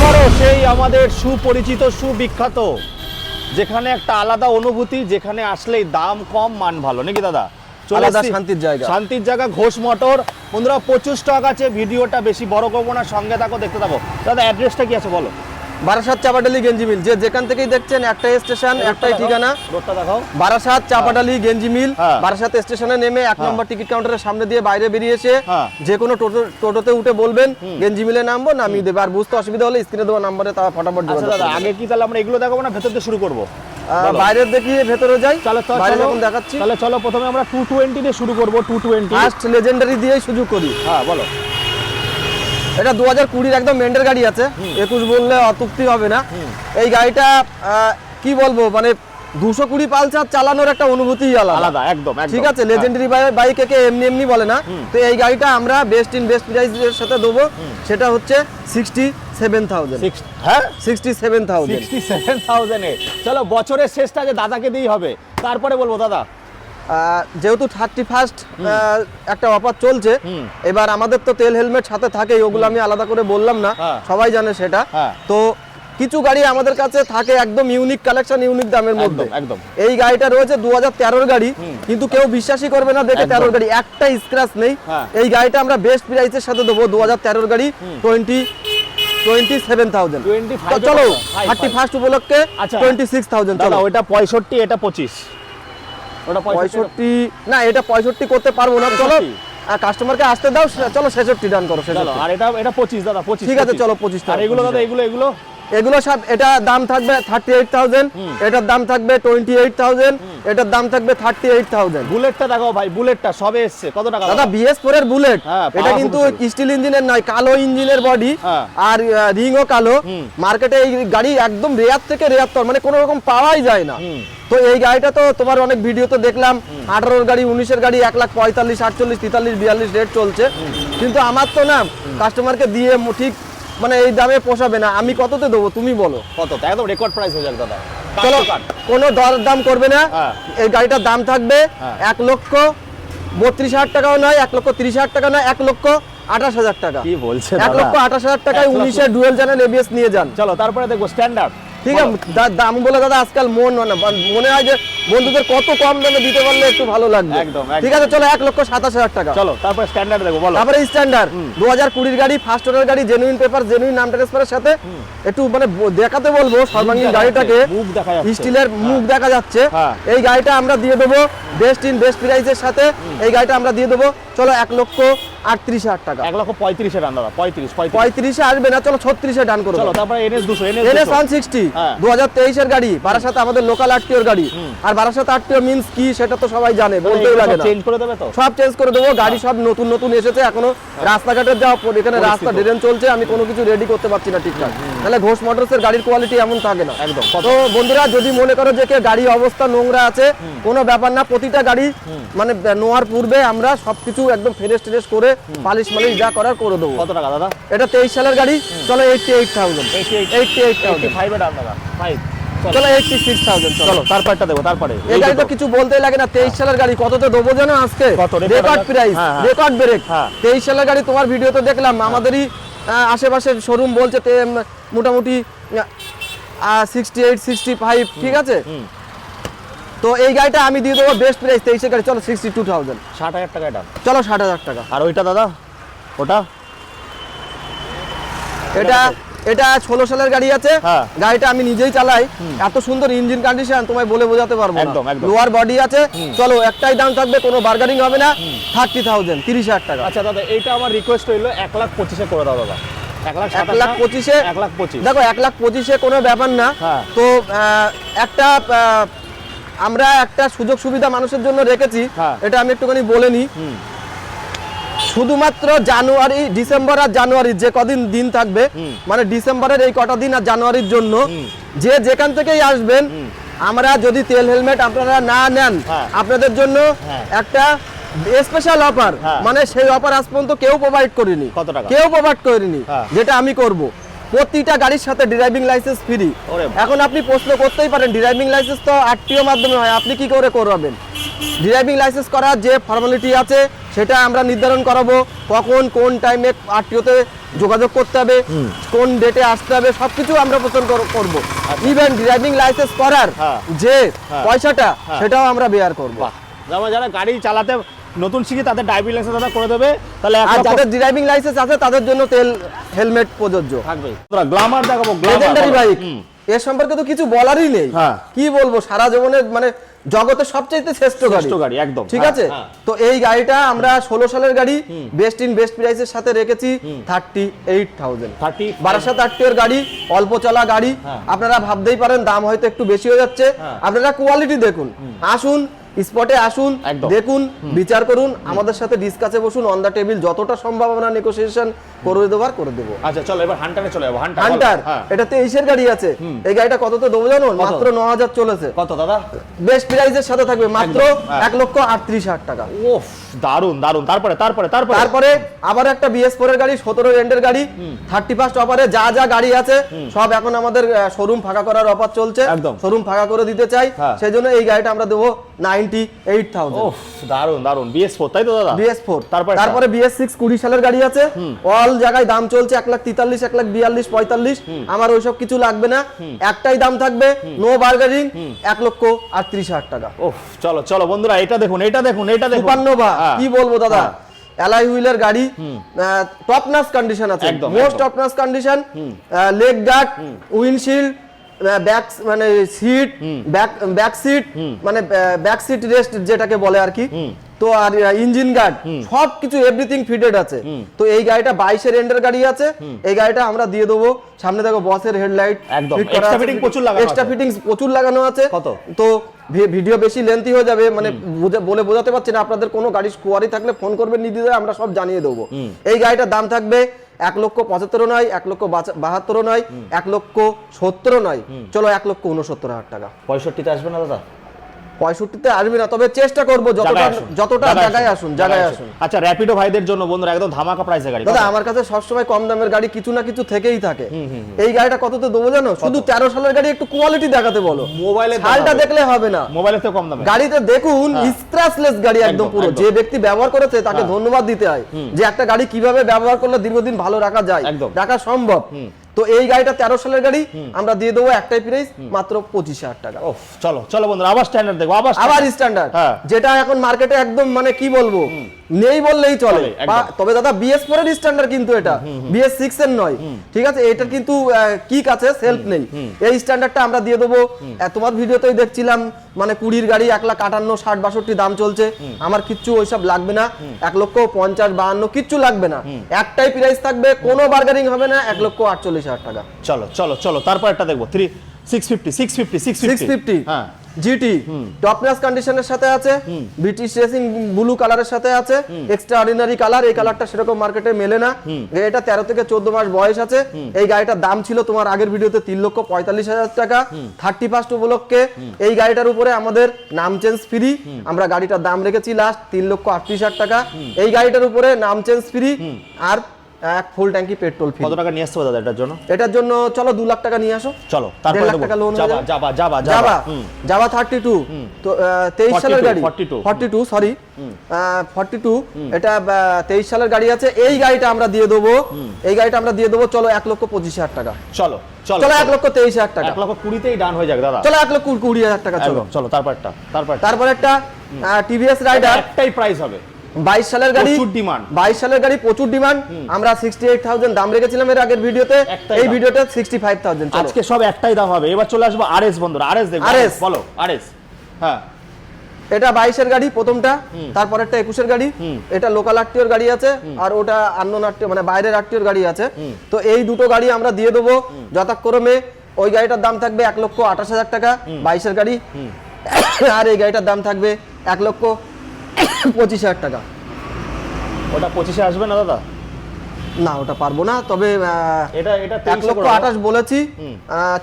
আবারও সেই আমাদের সুপরিচিত সুবিখ্যাত যেখানে একটা আলাদা অনুভূতি, যেখানে আসলেই দাম কম মান ভালো, নাকি দাদা? আলাদা শান্তির জায়গা, শান্তির জায়গা ঘোষ মোটর। বন্ধুরা প্রচুর স্টক আছে, ভিডিওটা বেশি বড় করবো না, সঙ্গে থাকো, দেখতে থাকো। দাদা অ্যাড্রেসটা কি আছে বলো? বারাসাত চাপাডালি গেঞ্জি মিল, যে যেখান থেকেই দেখছেন একটাই স্টেশন, একটাই ঠিকানা। রোডটা দেখাও। বারাসাত চাপাডালি গেঞ্জি মিল, হ্যাঁ। বারাসাত স্টেশনে নেমে 1 নম্বর টিকিট কাউন্টারের সামনে দিয়ে বাইরে বেরিয়ে এসে হ্যাঁ। যে কোনো টোটোতে উঠে বলবেন গেঞ্জি মিলে নামবো, নামিয়ে দেবে। আর বুঝতে অসুবিধা হলে স্ক্রিনে দেওয়া নাম্বারে তা ফটাফট আচ্ছা যোগাযোগ দাদা, করবেন। আগে কি তাহলে আমরা এগুলো দেখাবো না ভেতর দিয়ে শুরু করবো? বাইরের দেখিয়ে ভেতরে যাই, চলো বাইরে যখন দেখাচ্ছি। তাহলে চলো প্রথমে আমরা 220 দিয়ে শুরু করবো। 220 ফার্স্ট লেজেন্ডারি দিয়েই শুরু করি। হ্যাঁ বলো। এটা 2020 একদম মেন্টের গাড়ি আছে, 21 বললে অতুক্তি হবে না। এই গাড়িটা কি বলবো, মানে 220 পালসার চালানোর একটা অনুভূতি আলাদা, একদম। ঠিক আছে। লেজেন্ডারি বাইক একে এমনি এমনি বলে না। তো এই গাড়িটা আমরা বেস্ট ইন বেস্ট প্রাইসের সাথে দেবো, সেটা হচ্ছে 67,000। হ্যাঁ 67,000। 67,000 এ। চলো বছরের শেষটা যে দাদাকে দিই হবে, তারপরে বলবো দাদা। যেহেতু 31st একটা অফার চলছে, এবার আমাদের তো তেল হেলমেট সাথে থাকে, ওগুলো আমি আলাদা করে বললাম না, সবাই জানে সেটা। তো কিছু গাড়ি আমাদের কাছে থাকে একদম ইউনিক কালেকশন, ইউনিক দামের মধ্যে। একদম। এই গাড়িটা রয়েছে 2013 গাড়ি, কিন্তু কেউ বিশ্বাসই করবে না দেখে 13 গাড়ি, একটা স্ক্র্যাচ নেই। এই গাড়িটা আমরা বেস্ট প্রাইসের সাথে দেবো, 2013 গাড়ি, 27,000। চলো 31st উপলক্ষে 26,000। চলো ওটা 65, এটা 25। ওটা 65 না, এটা 65 করতে পারবো না। চলো কাস্টমারকে আসতে দাও, চলো 66 ডান করো। আর এটা 25 দাদা, 25। ঠিক আছে চলো 25। আর এগুলো দাদা, এগুলো সব, এটা দাম থাকবে 38,000, এটার দাম থাকবে 28,000, এটার দাম থাকবে 38,000। বুলেটটা দেখাও ভাই, বুলেটটা সবে এসেছে, কত টাকা দাদা? BS4 এর বুলেট, এটা কিন্তু স্টিল ইঞ্জিনের নয়, কালো ইঞ্জিনের বডি, আর রিংও কালো। মার্কেটে এই গাড়ি একদম রেয়ার থেকে রেয়ারতর, মানে কোনো রকম পাওয়াই যায় না। তো এই গাড়িটা তো তোমার অনেক ভিডিও তো দেখলাম, 18 গাড়ি, 19 গাড়ি 1,45,000, 48, 43, 42 রেট চলছে। কিন্তু আমার তো না কাস্টমারকে দিয়ে ঠিক মানে এই দামে পোষাবে না। আমি কততে দেবো তুমি বলো? কত? একদম রেকর্ড প্রাইস হয়ে যাবে দাদা। চলো, কোনো দর দাম করবে না। এই গাড়িটার দাম থাকবে 1,32,000 টাকাও নয়, 1,30,000 টাকা নয়, 1,28,000 টাকা। কি বলছে? 1,28,000 টাকায় 19-এর ডুয়েল চ্যানেল ABS নিয়ে যান। চলো তারপরে দেখো স্ট্যান্ডার্ড। ঠিক আছে, দাম বলে দাদা আজকাল মনে হয় যে বন্ধুদের কত কম দামে দিতে পারলে একটু ভালো লাগবে। একদম। ঠিক আছে চলো 1,27,000 টাকা। চলো তারপরে স্ট্যান্ডার্ড দেখো, বলো। তারপরে স্ট্যান্ডার্ড 2020 গাড়ি, ফার্স্ট ওনার গাড়ি, জেনুইন পেপার, জেনুইন নাম ট্রান্সফারের সাথে একটু মানে দেখাতে বলবো সর্বাঙ্গীন গাড়িটাকে, স্টিলের মুখ দেখা যাচ্ছে। এই গাড়িটা আমরা দিয়ে দেবো বেস্ট ইন বেস্ট প্রাইসের সাথে। এই গাড়িটা আমরা দিয়ে দেবো চলো 1,38,000 টাকা। 1,35,000 দাদা, 35 আসবে না, চলো 36 ডান করো। চলো তারপরে NS 160 2023 এর গাড়ি, বারাসাত আমাদের লোকাল আরটিওর গাড়ি। আর বারাসাত আরটিও মিন্স কি সেটা তো সবাই জানে, বলতেই লাগে না। চেঞ্জ করে দেবে তো? সব চেঞ্জ করে দেবো, গাড়ি সব নতুন নতুন এসেছে, এখনো রাস্তাঘাটের যাওয়া, এখানে রাস্তা ড্রেন চলছে, আমি কোনো কিছু রেডি করতে পারছি না ঠিকঠাক। তাহলে ঘোষ মোটরসের গাড়ির কোয়ালিটি এমন থাকে না একদম। তো বন্ধুরা যদি মনে করো যে গাড়ি অবস্থা নোংরা আছে, কোনো ব্যাপার না, প্রতিটা গাড়ি মানে নোয়ার পূর্বে আমরা সবকিছু একদম ফ্রেশ ট্রেশ করে পালিশ মালিশ যা করার করে দেবো। কত টাকা দাদা? এটা 23 সালের গাড়ি, চলো 88,000। 88,000 দাম দাদা, 5 চলো 86,000। চলো তারপরটা দেবো। তারপরে এই গাড়ি তো কিছু বলতেই লাগে না, 23 সালের গাড়ি কততে দেবো জানো আজকে? Record price, record break. 23 সালের গাড়ি তোমার ভিডিওতে দেখলাম, আমাদেরই আশেপাশের শোরুম বলছে মোটামুটি 68, 65, ঠিক আছে। তো এই গাড়িটা আমি দিয়ে দেবো বেস্ট প্রাইস 23 গাড়ি, চলো 62,000। 60,000 টাকা এটা। চলো 60,000 টাকা। আর ওইটা দাদা, ওটা এটা 16 সালের গাড়ি আছে, গাড়িটা আমি নিজেই চালাই, এত সুন্দর ইঞ্জিন কন্ডিশন তোমায় বলে বোঝাতে পারবো না। লোয়ার বডি আছে, চলো একটাই দাম থাকবে, কোনো বার্গারিং হবে না, 30,000, 30,000 টাকা। আচ্ছা দাদা, এইটা আমার রিকোয়েস্ট হইলো 1,25,000 করে দাও দাদা। 1,25,000 দেখো 1,25,000 কোনো ব্যাপার না। তো একটা আমরা একটা সুযোগ সুবিধা মানুষের জন্য রেখেছি, এটা আমি একটুখানি বলে নিই। শুধুমাত্র জানুয়ারি, ডিসেম্বর আর জানুয়ারি যে কদিন দিন থাকবে, মানে ডিসেম্বরের এই কটা দিন আর জানুয়ারির জন্য যে যেখান থেকেই আসবেন, আমরা যদি তেল হেলমেট আপনারা না নেন, আপনাদের জন্য একটা স্পেশাল অফার, মানে সেই অফার আজ পর্যন্ত কেউ প্রোভাইড করেনি, কেউ প্রোভাইড করেনি, যেটা আমি করব। প্রতিটা গাড়ির সাথে ড্রাইভিং লাইসেন্স ফ্রি। এখন আপনি প্রশ্ন করতেই পারেন, ড্রাইভিং লাইসেন্স তো আরটিও মাধ্যমে হয়, আপনি কি করে করবেন? ড্রাইভিং লাইসেন্স করার যে ফর্মালিটি আছে সেটা আমরা নির্ধারণ করাবো, কখন কোন টাইমে আরটিওতে যোগাযোগ করতে হবে, কোন ডেটে আসতে হবে, সবকিছু আমরা পছন্দ করবো। ইভেন ড্রাইভিং লাইসেন্স করার যে পয়সাটা সেটাও আমরা বেয়ার করবো। যেমন যারা গাড়ি চালাতে নতুন শিখি তাদের ড্রাইভিং লাইসেন্স দাদা করে দেবে, তাহলে আর যাদের ড্রাইভিং লাইসেন্স আছে তাদের জন্য তেল হেলমেট প্রযোজ্য থাকবে। গ্ল্যামার দেখাবো, লেজেন্ডারি বাইক, এর সম্পর্কে তো কিছু বলারই নেই। কি বলবো, সারা জীবনে মানে জগতের সবচেয়ে শ্রেষ্ঠ গাড়ি একদম, ঠিক আছে। তো এই গাড়িটা আমরা 16 সালের গাড়ি, বেস্ট ইন বেস্ট প্রাইসের সাথে রেখেছি 38,000। বারাসাত আরটিওর গাড়ি, অল্প চলা গাড়ি, আপনারা ভাবতেই পারেন দাম হয়তো একটু বেশি হয়ে যাচ্ছে, আপনারা কোয়ালিটি দেখুন, আসুন স্পটে আসুন, দেখুন, বিচার করুন, আমাদের সাথে ডিসকাসে বসুন, অন দা টেবিল যতটা সম্ভব আমরা নেগোসিয়েশন করে দেবার করে দেবো। আচ্ছা চলো এবার হান্টারে চলে যাবো। হান্টার এটা 23 গাড়ি আছে, এই গাড়িটা কততে দেবো জানো? মাত্র 9,000 চলেছে। কত দাদা? বেস্ট প্রাইসের সাথে থাকবে মাত্র 1,38,000 টাকা। ওফ দারুন দারুন। তারপরে আবার একটা BS4 এর গাড়ি, 17 এন্ডের গাড়ি, 31st অফারে যা যা গাড়ি আছে সব এখন আমাদের শোরুম ফাঁকা করার অফার চলছে, শোরুম ফাঁকা করে দিতে চাই, সেজন্য এই গাড়িটা আমরা দেবো 98,000। ওফ দারুন দারুন। BS4 তাই তো দাদা? BS4। তারপরে BS6 20 সালের গাড়ি আছে, অল জায়গায় দাম চলছে 1,43,000, 1,42,000, 45,000। আমার ওইসব কিছু লাগবে না, একটাই দাম থাকবে, নো বার্গেনিং, 1,38,000 টাকা। ওফ চলো চলো বন্ধুরা, এটা দেখুন। সুপারনোভা, কি বলবো দাদা, অ্যালয় হুইলের গাড়ি, টপ নাচ কন্ডিশন আছে, most top notch condition, leg guard, windshield, back মানে সিট, ব্যাক সিট মানে ব্যাক সিট রেস্ট যেটাকে বলে আর কি, তো আর ইঞ্জিন গার্ড সবকিছু এভরিথিং ফিটেড আছে। তো এই গাড়িটা 22 এর এন্ডের গাড়ি আছে, এই গাড়িটা আমরা দিয়ে দেবো। সামনে দেখো বসের হেডলাইট, এক্সট্রা ফিটিং প্রচুর লাগানো আছে। তো ভিডিও বেশি লেন্থি হয়ে যাবে, মানে বলে বোঝাতে পারছি না, আপনাদের কোনো গাড়ি কোয়ারি থাকলে ফোন করবেন, নির্দ্বিধায় আমরা সব জানিয়ে দেবো। এই গাড়িটার দাম থাকবে 1,75,000 নয়, 1,72,000 নয়, 1,70,000 নয়, চলো 1,69,000 টাকা। 65তে আসবে না দাদা? 65তে আসবে না, তবে চেষ্টা করবো যতটা জায়গায় আসুন। আচ্ছা র্যাপিডো ভাইদের জন্য বন্ধুরা একদম ধামাকা প্রাইসে গাড়ি। দাদা আমার কাছে সবসময় কম দামের গাড়ি কিছু না কিছু থেকেই থাকে। এই গাড়িটা কততে দেবো জানো? শুধু 13 সালের গাড়ি, একটু কোয়ালিটি দেখাতে বলো, মোবাইলে সালটা দেখলে হবে না, মোবাইলে তো কম দামে গাড়িতে দেখুন, স্ক্র্যাচলেস গাড়ি একদম পুরো। যে ব্যক্তি ব্যবহার করেছে তাকে ধন্যবাদ দিতে হয়, যে একটা গাড়ি কিভাবে ব্যবহার করলে দীর্ঘদিন ভালো রাখা যায়, রাখা সম্ভব। তো এই গাড়িটা 13 সালের গাড়ি, আমরা দিয়ে দেবো একটাই প্রাইস, মাত্র 25,000 টাকা। চলো চলো বন্ধুরা, আবার স্ট্যান্ডার্ড দেখো, আবার স্ট্যান্ডার্ড, যেটা এখন মার্কেটে একদম মানে কি বলবো, নেই বললেই চলে। তবে দাদা BS4 এর স্ট্যান্ডার্ড কিন্তু এটা, BS6 এর নয়, ঠিক আছে। এটা কিন্তু কিক আছে, সেলফ নেই। এই স্ট্যান্ডার্ডটা আমরা দিয়ে দেবো। তোমার ভিডিওতেই দেখছিলাম মানে 20 গাড়ি 1,58,000, 60, 62 দাম চলছে। আমার কিচ্ছু ওইসব লাগবে না, 1,50,000, 52 কিচ্ছু লাগবে না, একটাই প্রাইস থাকবে, কোনো বার্গেনিং হবে না, 1,48,000 টাকা। চলো চলো চলো, তারপর একটা দেখবো 650 হ্যাঁ জিটি, টপ নাচ কন্ডিশনের সাথে আছে, ব্রিটিশ রেসিং ব্লু কালারের সাথে আছে, এক্সট্রা অর্ডিনারি কালার। এই কালারটা সেরকম মার্কেটে মেলে না। এটা 13 থেকে 14 মাস বয়স আছে। এই গাড়িটার দাম ছিল তোমার আগের ভিডিওতে 3,45,000 টাকা। 31st উপলক্ষে এই গাড়িটার উপরে আমাদের নাম চেঞ্জ ফ্রি, আমরা গাড়িটার দাম রেখেছি লাস্ট 3,38,000 টাকা। এই গাড়িটার উপরে নাম চেঞ্জ ফ্রি আর এক ফুল ট্যাঙ্কি পেট্রোল ফ্রি। কত টাকা নিয়ে আসতে হবে দাদা এটার জন্য? এটার জন্য চলো 2 লাখ টাকা নিয়ে আসো। চলো তারপরে টাকা লোন যাবা 32 তো 23 সালের গাড়ি, 42 সরি 42, এটা 23 সালের গাড়ি আছে। এই গাড়িটা আমরা দিয়ে দেবো, চলো 1,25,000 টাকা। চলো 1,23,000 টাকা, 1,20,000তেই ডান হয়ে যাক দাদা। চলো 1,20,000 টাকা। চলো তারপর একটা TVS রাইডার, একটাই প্রাইস হবে, 22 সালের গাড়ি, প্রচুর ডিমান্ড। আমরা 68,000 দাম রেখেছিলাম এর আগের ভিডিওতে, এই ভিডিওতে 65,000। আজকে সব একটাই দাম হবে। এবার চলে আসবো RS বন্ধুরা, RS দেখো, বলো RS। হ্যাঁ এটা 22 এর গাড়ি প্রথমটা, তারপর একটা 21 এর গাড়ি, এটা লোকাল আরটিওর গাড়ি আছে, আর ওটা আননোন আরটিও মানে বাইরের আরটিওর গাড়ি আছে। তো এই দুটো গাড়ি আমরা দিয়ে দেবো যথাক্রমে। ওই গাড়িটার দাম থাকবে 1,28,000 টাকা 22 এর গাড়ি, আর এই গাড়িটার দাম থাকবে 1,25,000 টাকা। ওটা 25-এ আসবে না দাদা? না ওটা পারবো না, তবে এটা 1,28,000 বলেছি,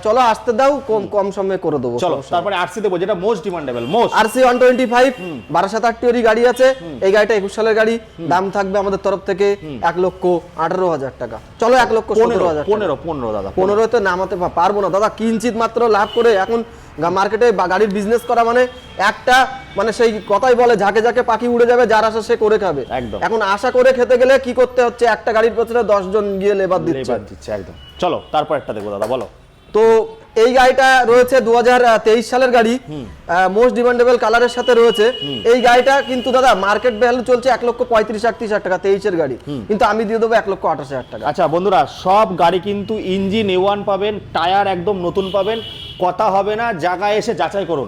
চলো আসতে দাও, কম সময়ে করে দেবো। চলো তারপরে RC দেবো, যেটা মোস্ট ডিমান্ডেবল, RC 125 বারাসাত আরটিওর গাড়ি আছে। এই গাড়িটা 21 সালের গাড়ি, দাম থাকবে আমাদের তরফ থেকে 1,18,000 টাকা। চলো 1,17,000, 15 দাদা। 15তে নামাতে পারবো না দাদা, কিঞ্চিত মাত্র লাভ করে। এখন মার্কেটে গাড়ির বিজনেস করা মানে একটা মানে সেই কথাই বলে ঝাঁকে ঝাঁকে পাখি উড়ে যাবে, যার আশা সে করে খাবে। একদম। এখন আশা করে খেতে গেলে কি করতে হচ্ছে, একটা গাড়ির পেছনে 10 জন গিয়ে লেবার দিচ্ছে। একদম। চলো তারপর একটা দেখবো দাদা, বলো। তো এই গাড়িটা রয়েছে 2023 সালের গাড়ি, মোস্ট ডিমান্ডেবল কালারের সাথে রয়েছে। এই গাড়িটা কিন্তু দাদা মার্কেট ভ্যালু চলছে 1,35,38,000 টাকা, 23-এর গাড়ি, কিন্তু আমি দিয়ে দেবো 1,28,000 টাকা। আচ্ছা বন্ধুরা, সব গাড়ি কিন্তু ইঞ্জিন A1 পাবেন, টায়ার একদম নতুন পাবেন, কথা হবে না, জায়গায় এসে যাচাই করুন।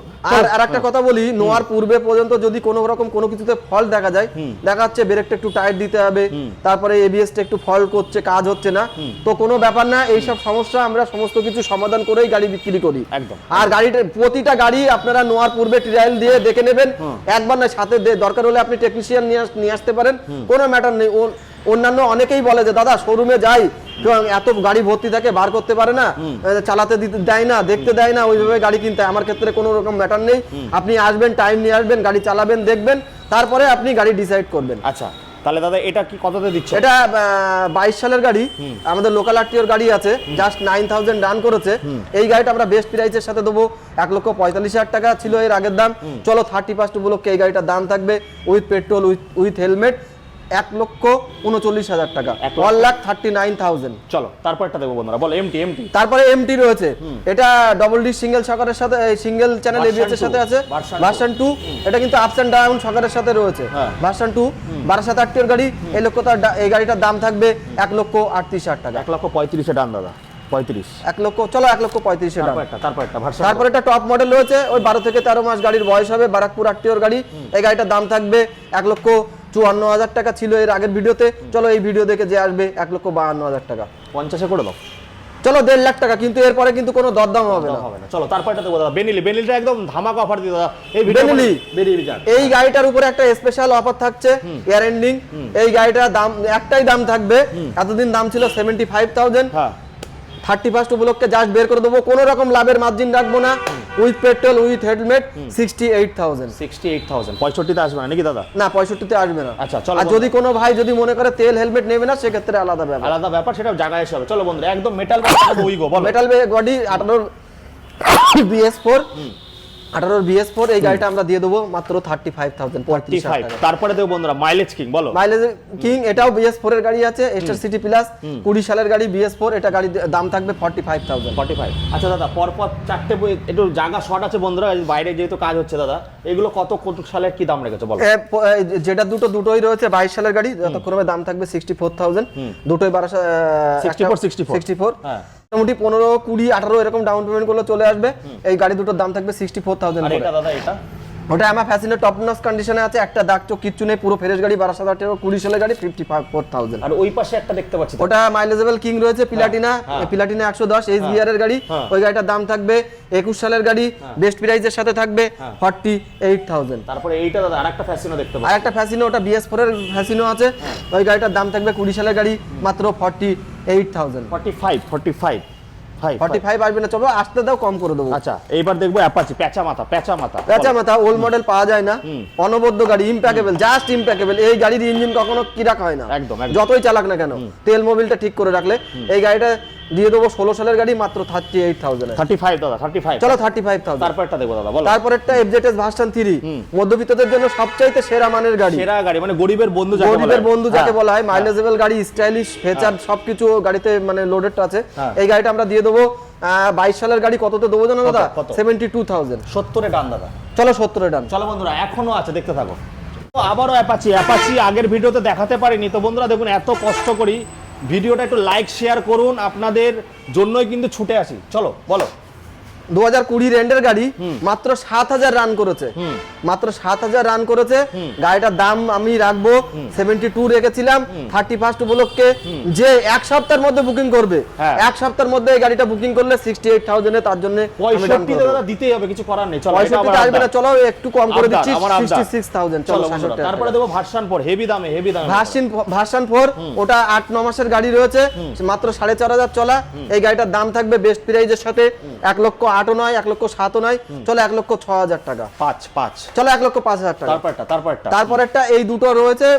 আর একটা কথা বলি, নোয়ার পূর্বে পর্যন্ত যদি কোনো রকম কোনো কিছুতে ফল্ট দেখা যায়, দেখা যাচ্ছে ব্রেকটা একটু টাইট দিতে হবে, তারপরে এবিএসটা একটু ফল্ট করছে, কাজ হচ্ছে না, তো কোনো ব্যাপার না, এইসব সমস্যা আমরা সমস্ত কিছু সমাধান করেই গাড়ি বিক্রি করি। একদম। আর গাড়িটা প্রতিটা গাড়ি আপনারা নোয়ার পূর্বে ট্রায়াল দিয়ে দেখে নেবেন, একবার না, সাথে দরকার হলে আপনি টেকনিশিয়ান নিয়ে আসতে পারেন, কোনো ম্যাটার নেই। অন্যান্য অনেকেই বলে যে দাদা শোরুমে যাই, এত গাড়ি ভর্তি থাকে, বার করতে পারে না, চালাতে দেয় না, দেখতে দেয় না, ওইভাবে গাড়ি কিনতে হয়। আমার ক্ষেত্রে কোনো রকম ম্যাটার নেই, আপনি আসবেন, টাইম নিয়ে আসবেন, গাড়ি চালাবেন, দেখবেন, তারপরে আপনি গাড়ি ডিসাইড করবেন। আচ্ছা তাহলে দাদা এটা কি কততে দিচ্ছে? এটা 22 সালের গাড়ি, আমাদের লোকাল আরটিওর গাড়ি আছে, জাস্ট 9,000 রান করেছে। এই গাড়িটা আমরা বেস্ট প্রাইসের সাথে দেবো 1,45,000 টাকা ছিল এর আগের দাম। চলো 31 উপলক্ষে এই গাড়িটার দাম থাকবে উইথ পেট্রোল উইথ হেলমেট 1,39,000 টাকা, 1,39,000। চলো তারপর একটা দেখবো বন্ধুরা, বলো। এমটি। তারপরে এমটি রয়েছে, এটা ডবল ডি সিঙ্গেল শকারের সাথে, সিঙ্গেল চ্যানেল এবিএস এর সাথে আছে, ভার্সন 2। এটা কিন্তু আপস এন্ড ডাউন শকারের সাথে রয়েছে, ভার্সন 2, 12,800 গাড়ি। এই গাড়িটার দাম থাকবে 1,38,000 টাকা। 1,35,000 ডান দাদা, 35। 1 লক্ষ, চলো 1,35,000 টাকা। তারপর একটা টপ মডেল রয়েছে, ওই 12 থেকে 13 মাস গাড়ির বয়স হবে, বারাকপুর আরটিওর গাড়ি। এই গাড়িটার দাম থাকবে 1,54,000 টাকা ছিল এর আগের ভিডিওতে। চলো এই ভিডিও দেখে যে আসবে 1,52,000 টাকা, 50-এ করে দাও। চলো 1.5 লাখ টাকা, কিন্তু এরপরে কিন্তু কোনো দরদাম হবে না। চলো তারপর এটা দেখবো দাদা, বেনিলিটা একদম ধামাকা অফার দিয়ে দাদা। এই এই গাড়িটার উপরে একটা স্পেশাল অফার থাকছে, এয়ার এন্ডিং। এই গাড়িটার দাম একটাই দাম থাকবে, এতদিন দাম ছিল 75,000, 31 উপলক্ষে জাস্ট বের করে দেবো, কোনো রকম লাভের মার্জিন রাখবো না, উইথ পেট্রোল উইথ হেলমেট 68,000। 65তে আসবে না নাকি দাদা? না, 65তে আসবে না। আচ্ছা চলো। আর যদি কোনো ভাই যদি মনে করে তেল হেলমেট নেবে না, সেক্ষেত্রে আলাদা ব্যাপার, সেটা জায়গায় এসে হবে। চলো বন্ধুরা, একদম মেটাল বডি 18 BS4, 18 BS4। এই গাড়িটা আমরা দিয়ে দেবো মাত্র 35,000। তারপরে দেবো বন্ধুরা মাইলেজ কিং, বলো। মাইলেজ কিং, এটাও BS4 এর গাড়ি আছে, স্টার সিটি প্লাস, 20 সালের গাড়ি BS4। এটা গাড়ি দাম থাকবে 45,000। 45। আচ্ছা দাদা, পরপর চারটে একটু জায়গা শর্ট আছে বন্ধুরা, বাইরে যেহেতু কাজ হচ্ছে দাদা, এগুলো কত সালের কি দাম রেখেছো বলো? যেটা দুটোই রয়েছে 22 সালের গাড়ি, যতক্ষণে দাম থাকবে 64,000, দুটোই 64। হ্যাঁ, মোটামুটি 15, 20, 18 এরকম ডাউন পেমেন্ট করলে চলে আসবে। এই গাড়ি দুটোর দাম থাকবে 64,000। আর এটা দাদা, এটা ওটা আমার ফ্যাসিনো টপ নচ কন্ডিশনে আছে, একটা দাগ চোখ কিচ্ছু নেই, পুরো ফ্রেশ গাড়ি, 12,000 20 সালের গাড়ি, 54,000। আর ওই পাশে একটা দেখতে পাচ্ছি, ওটা মাইলেজেবল কিং রয়েছে, প্লাটিনা 110 HBR এর গাড়ি। ওই গাড়িটার দাম থাকবে 21 সালের গাড়ি, বেস্ট প্রাইসের সাথে থাকবে 48,000। তারপরে এইটা দাদা আরেকটা ফ্যাসিনো দেখতে পাচ্ছি, আরেকটা ফ্যাসিনো, ওটা BS4 এর ফ্যাসিনো আছে। ওই গাড়িটার দাম থাকবে 20 সালের গাড়ি, মাত্র 48,000। 45 আসবে না, চলো আসতে দাও, কম করে দেবো। আচ্ছা এইবার দেখবো অ্যাপাচি পেঁচা মাথা ওল্ড মডেল পাওয়া যায় না, অনবদ্য গাড়ি, ইম্প্যাকেবল, জাস্ট ইম্প্যাকেবল। এই গাড়ির ইঞ্জিন কখনো কি রাখা হয় না, একদম যতই চালাক না কেন, তেল মোবিলটা ঠিক করে রাখলে। এই গাড়িটা দিয়ে দেবো 16 সালের গাড়ি, মাত্র 38,000। 35 দাদা, 35। চলো 35,000। তারপরটা দেখবো দাদা, বলো। তারপরটা FZS ভার্সন 3, মধ্যবিত্তদের জন্য সবচাইতে সেরা মানের গাড়ি, মানে গরিবের বন্ধু যাকে বলা হয়। মাইলেজেবল গাড়ি, স্টাইলিশ ফিচার সবকিছু গাড়িতে মানে লোডেড আছে। এই গাড়িটা আমরা দিয়ে দেবো 22 সালের গাড়ি, কততে দেবো জানো দাদা? 72,000। 70-এ ডান দাদা, চলো 70-এ ডান। চলো বন্ধুরা, এখনো আছে, দেখতে থাকো। আবারও অ্যাপাচি আগের ভিডিওতে দেখাতে পারিনি, তো বন্ধুরা দেখুন, এত কষ্ট করি, ভিডিওটা একটু লাইক শেয়ার করুন, আপনাদের জন্যই কিন্তু ছুটে আসি। চলো বলো। 2020 রেন্ডের গাড়ি, মাত্র 7,000 রান করেছে, মাত্র 7,000 রান করেছে। গাড়িটার দাম আমি রাখবো 72 রেখেছিলাম 31 উপলক্ষে। যে এক সপ্তাহের মধ্যে বুকিং করবে, এক সপ্তাহের মধ্যে এই গাড়িটা বুকিং করলে 68,000 তার জন্য 65 দাদা দিতেই হবে, কিছু করার নেই। চলো 65 আসবে না, চলো একটু কম করে দিচ্ছি, 66,000। চলো তারপরে দেবো ভার্সন 4, হেভি দামে ভার্সন 4। ওটা 8-9 মাসের গাড়ি রয়েছে, মাত্র 4,500 চলা। এই গাড়িটার দাম থাকবে বেস্ট প্রাইসের সাথে 1,08,000 নয়, 1,07,000 নয়, চলো 1,06,000 টাকা। 5 চলো 1,05,000 টাকা। তারপরটা তারপরেরটা এই দুটো রয়েছে,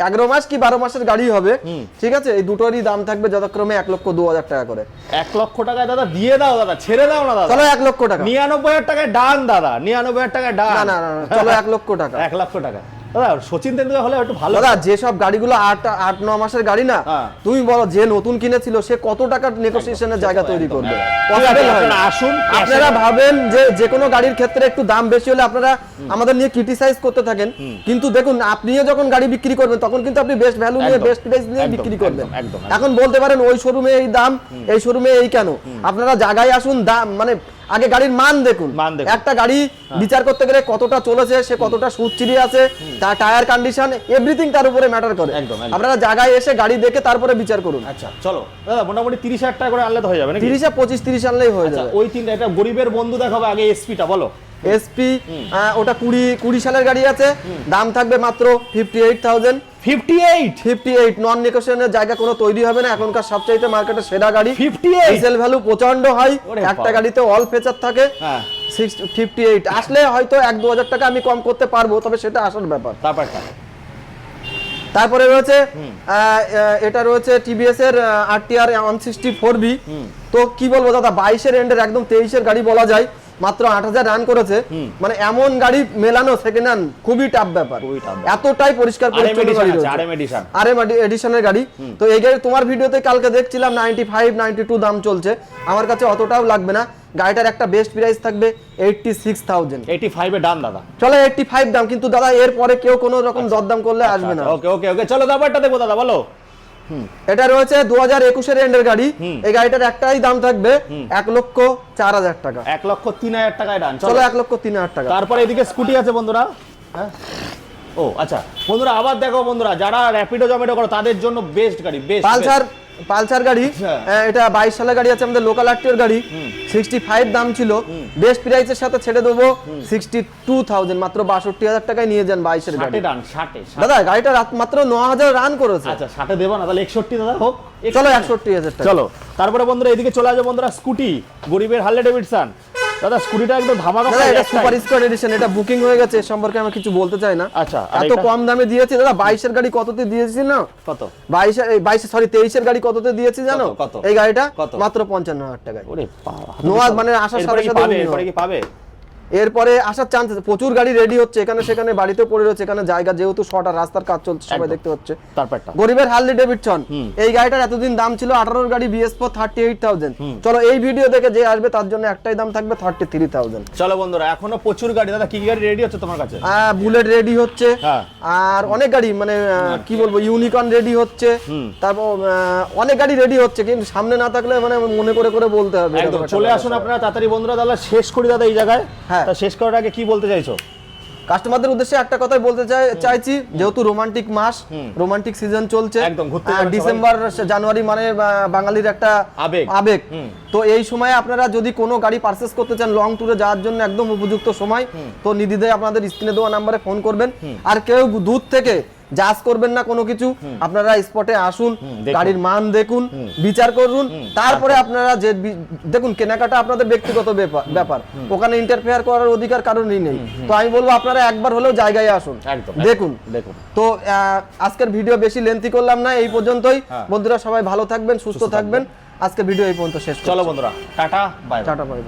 11 মাস কি 12 মাসের গাড়ি হবে, ঠিক আছে, এই দুটোরই দাম থাকবে যথাক্রমে 1,02,000 টাকা করে। 1 লক্ষ টাকায় দাদা দিয়ে দাও দাদা, ছেড়ে দাও না দাদা। চলো 1 লক্ষ টাকা। 99,000 টাকায় ডান দাদা, 99,000 টাকায় ডান। না না না, চলো 1 লক্ষ টাকা। 1 লক্ষ টাকা দাদা, সচিন তেন্ডুলকর হলে একটু ভালো। দাদা যেসব গাড়িগুলো 8-9 মাসের গাড়ি না, তুমি বলো যে নতুন কিনেছিল সে কত টাকার নেগোসিয়েশনের জায়গা তৈরি করবে? আসুন, আপনারা ভাবেন যে কোনো গাড়ির ক্ষেত্রে একটু দাম বেশি হলে আপনারা আমাদের নিয়ে ক্রিটিসাইজ করতে থাকেন, কিন্তু দেখুন আপনিও যখন গাড়ি বিক্রি করবেন তখন কিন্তু আপনি বেস্ট ভ্যালু নিয়ে বেস্ট প্রাইস নিয়ে বিক্রি করবেন। এখন বলতে পারেন ওই শোরুমে এই দাম, এই শোরুমে এই কেন? আপনারা জায়গায় আসুন, দাম মানে আগে গাড়ির মান দেখুন। একটা গাড়ি বিচার করতে গেলে কতটা চলেছে, সে কতটা সুচিরি আছে, তার টায়ার কন্ডিশন, এভরিথিং তার উপরে ম্যাটার করে। আপনারা জায়গায় এসে গাড়ি দেখে তারপরে বিচার করুন। আচ্ছা চলো দাদা, মোটামুটি 30,000 টাকা করে আনলে তো হয়ে যাবে নাকি? 30-25-30 আনলেই হয়ে যাবে। ওই তিনটা, এটা গরিবের বন্ধু দেখাবো। আগে এসপিটা বলো। এসপি ওটা 20 সালের গাড়ি আছে, দাম থাকবে মাত্র 58,000। 58 নন নেগোশিয়েশনের জায়গা কোনো তৈরি হবে না। এখনকার সবচাইতে মার্কেটে সেরা গাড়ি। 58 ডিজেল ভ্যালু প্রচন্ড হাই, একটা গাড়িতে অল ফিচার থাকে। 58 আসলে হয়তো 1-2 হাজার টাকা আমি কম করতে পারবো, তবে সেটা আসার ব্যাপার। তারপরে রয়েছে এটা রয়েছে টিভিএস এর RTR 164B। তো কি বলবো দাদা, 22-এর এন্ডের একদম 23-এর গাড়ি বলা যায়, মাত্র 8,000 রান করেছে। মানে এমন গাড়ি মেলানো সেকেন্ড হ্যান্ড খুবই টাফ ব্যাপার, এতটাই পরিষ্কার পরিচ্ছন্ন গাড়ি রয়েছে। RM এডিশনের গাড়ি। তো এই গাড়ি তোমার ভিডিওতে কালকে দেখছিলাম 95-92 দাম চলছে, আমার কাছে অতটাও লাগবে না। গাড়িটার একটা বেস্ট প্রাইস থাকবে 86,000। 85 এ ডান দাদা। চলো 85 দাম, কিন্তু দাদা এরপরে কেউ কোনো রকম দরদাম করলে আসবে না। ওকে ওকে ওকে, চলো দাবারটা দেখো দাদা, বলো। এটা রয়েছে 2021-এর এন্ডের গাড়ি। এই গাড়িটার একটাই দাম থাকবে 1,04,000 টাকা। 1,03,000 টাকায় ডান। চলো 1,03,000 টাকা। তারপরে এদিকে স্কুটি আছে বন্ধুরা। হ্যাঁ, ও আচ্ছা বন্ধুরা, আবার দেখো বন্ধুরা, যারা র্যাপিডো জমেটো করো তাদের জন্য বেস্ট গাড়ি, বেস্ট পালসার গাড়ি। এটা 22 সালের গাড়ি আছে, আমাদের লোকাল আরটিওর গাড়ি। 65 দাম ছিল, বেস্ট প্রাইসের সাথে ছেড়ে দেবো 62,000, মাত্র 62,000 টাকায় নিয়ে যান 22-এর গাড়ি। 60 দাদা গাড়িটা মাত্র 9,000 রান করেছে। আচ্ছা 60 দেবো না, তাহলে 61 দাদা হোক। চলো 61,000 টাকা। চলো তারপরে বন্ধুরা এদিকে চলে আসবে বন্ধুরা, স্কুটি, গরিবের হার্লে ডেভিডসন। দাদা স্কুটিটা একদম ধামাকা। দাদা এটা সুপার স্কোয়াড এডিশন, এটা বুকিং হয়ে গেছে, সম্পর্কে আমি কিছু বলতে চাই না। আচ্ছা, এত কম দামে দিয়েছি দাদা। 22-এর গাড়ি কততে দিয়েছি না? কত? 23-এর গাড়ি কততে দিয়েছি জানো? এই গাড়িটা মাত্র 55,000 টাকায়। ওরে বাবা, নোয়া মানে আসার সাথে সাথে এরপরে কি পাবে? এরপরে আসার চান্স আছে, প্রচুর গাড়ি রেডি হচ্ছে এখানে সেখানে, বাড়িতে পড়ে রয়েছে। এখানে জায়গা যেহেতু শর্ট আর রাস্তার কাজ চলছে, সবাই দেখতে হচ্ছে। তারপরটা গরিবের হার্লি ডেভিডসন, এই গাড়িটার এতদিন দাম ছিল 18-এর গাড়ি BS4 38,000। চলো এই ভিডিও দেখে যে আসবে তার জন্য একটাই দাম থাকবে 33,000। চলো বন্ধুরা, এখনো প্রচুর গাড়ি। দাদা কি গাড়ি রেডি হচ্ছে তোমার কাছে? বুলেট রেডি হচ্ছে, আর অনেক গাড়ি মানে কি বলবো, ইউনিকর্ন রেডি হচ্ছে, তারপর অনেক গাড়ি রেডি হচ্ছে, কিন্তু সামনে না থাকলে মানে মনে করে করে বলতে হবে। একদম চলে আসুন আপনারা তাড়াতাড়ি বন্ধুরা। দাদা শেষ করি দাদা এই জায়গায়। তা শেষ করার আগে কি বলতে চাইছো? কাস্টমারদের উদ্দেশ্যে একটা কথাই বলতে চাইছি, যেহেতু রোমান্টিক মাস, রোমান্টিক সিজন চলছে, ডিসেম্বর জানুয়ারি মানে বাঙালির একটা আবেগ। তো এই সময় আপনারা যদি কোনো গাড়ি পারচেস করতে চান, লং ট্যুরে যাওয়ার জন্য একদম উপযুক্ত সময়, তো নির্দ্বিধায় আপনাদের স্ক্রিনে দেওয়া নাম্বারে ফোন করবেন। আর কেউ দূর থেকে জাজ করবেন না কোনো কিছু, আপনারা স্পটে আসুন, গাড়ির মান দেখুন, বিচার করুন, তারপরে আপনারা যে দেখুন, কেনাকাটা আপনাদের ব্যক্তিগত ব্যাপার, ওখানে ইন্টারফেয়ার করার অধিকার কারণই নেই। তো আমি বলবো আপনারা একবার হলেও জায়গায় আসুন, দেখুন। তো আজকের ভিডিও বেশি লেন্থি করলাম না, এই পর্যন্তই। বন্ধুরা সবাই ভালো থাকবেন, সুস্থ থাকবেন। আজকের ভিডিও এই পর্যন্ত শেষ। চলো বন্ধুরা, টাটা বাই। Tata bye.